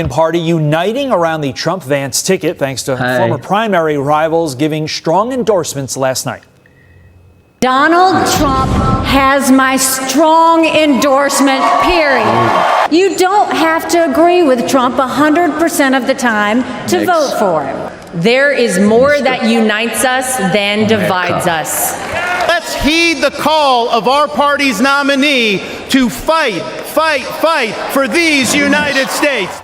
Party uniting around the Trump-Vance ticket thanks to former primary rivals giving strong endorsements last night. Donald Trump has my strong endorsement, period. You don't have to agree with Trump 100% of the time to vote for him. There is more that unites us than divides us. Let's heed the call of our party's nominee to fight for these United States.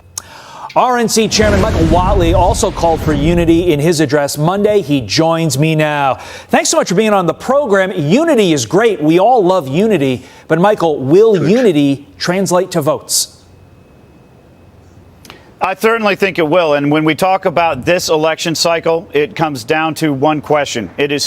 RNC Chairman Michael Whatley also called for unity in his address Monday. He joins me now. Thanks so much for being on the program. Unity is great. We all love unity. But, Michael, will unity translate to votes? I certainly think it will. And when we talk about this election cycle, it comes down to one question. It is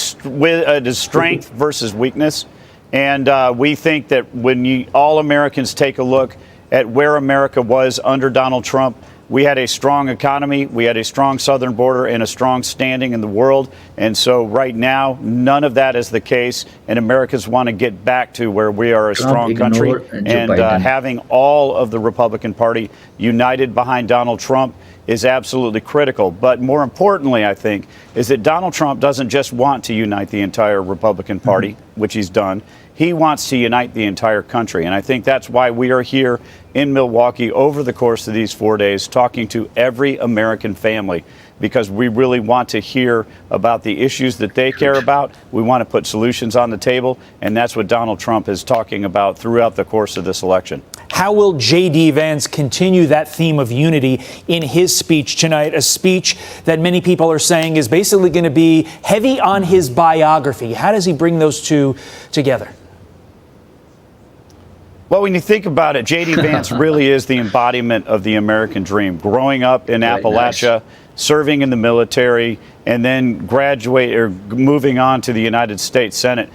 strength versus weakness. And we think that when all Americans take a look at where America was under Donald Trump, we had a strong economy, we had a strong southern border, and a strong standing in the world. And so right now, none of that is the case. And Americans want to get back to where we are a strong country. And having all of the Republican Party united behind Donald Trump is absolutely critical. But more importantly, I think, is that Donald Trump doesn't just want to unite the entire Republican Party, which he's done. He wants to unite the entire country. And I think that's why we are here in Milwaukee over the course of these 4 days talking to every American family, because we really want to hear about the issues that they care about. We want to put solutions on the table. And that's what Donald Trump is talking about throughout the course of this election. How will J.D. Vance continue that theme of unity in his speech tonight? A speech that many people are saying is basically going to be heavy on his biography. How does he bring those two together? Well, when you think about it, J.D. Vance really is the embodiment of the American dream. Growing up in Appalachia, serving in the military, and then moving on to the United States Senate,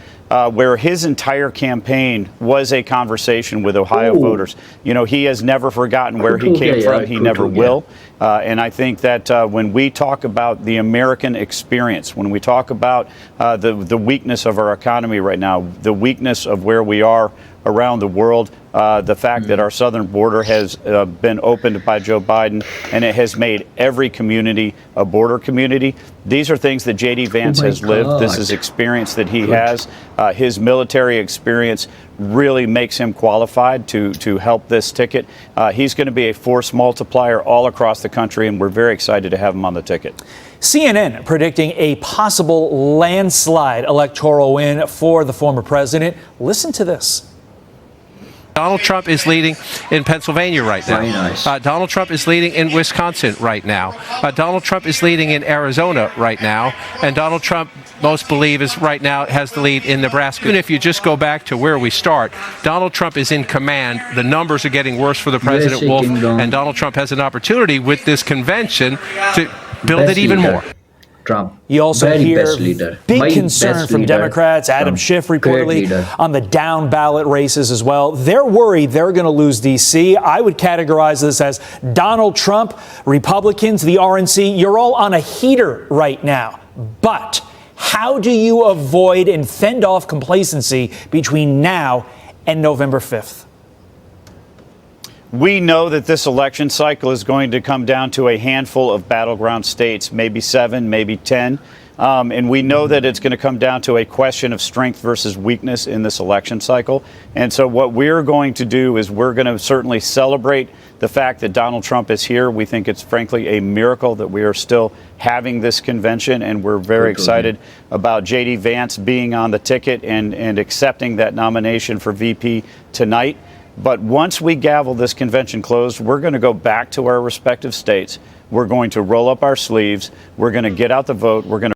where his entire campaign was a conversation with Ohio voters. You know, he has never forgotten where he came from. He never will. And I think that when we talk about the American experience, when we talk about the weakness of our economy right now, the weakness of where we are around the world, the fact that our southern border has been opened by Joe Biden, and it has made every community a border community. These are things that J.D. Vance has lived. This is experience that he has. His military experience really makes him qualified to help this ticket. He's going to be a force multiplier all across the country, and we're very excited to have him on the ticket. CNN predicting a possible landslide electoral win for the former president. Listen to this. Donald Trump is leading in Pennsylvania right now. Very nice. Donald Trump is leading in Wisconsin right now. Donald Trump is leading in Arizona right now. And Donald Trump, most believe, is right now has the lead in Nebraska. Even if you just go back to where we start, Donald Trump is in command. The numbers are getting worse for the President Wolf. And Donald Trump has an opportunity with this convention to build it even more. Trump. You also hear big concern from Democrats, Adam Schiff reportedly on the down ballot races as well. They're worried they're going to lose D.C. I would categorize this as Donald Trump, Republicans, the RNC, you're all on a heater right now. But how do you avoid and fend off complacency between now and November 5th? We know that this election cycle is going to come down to a handful of battleground states, maybe 7, maybe 10. And we know that it's going to come down to a question of strength versus weakness in this election cycle. And so what we're going to do is we're going to certainly celebrate the fact that Donald Trump is here. We think it's frankly a miracle that we are still having this convention, and we're very excited about J.D. Vance being on the ticket and accepting that nomination for VP tonight. But once we gavel this convention closed, we're going to go back to our respective states. We're going to roll up our sleeves. We're going to get out the vote. We're going to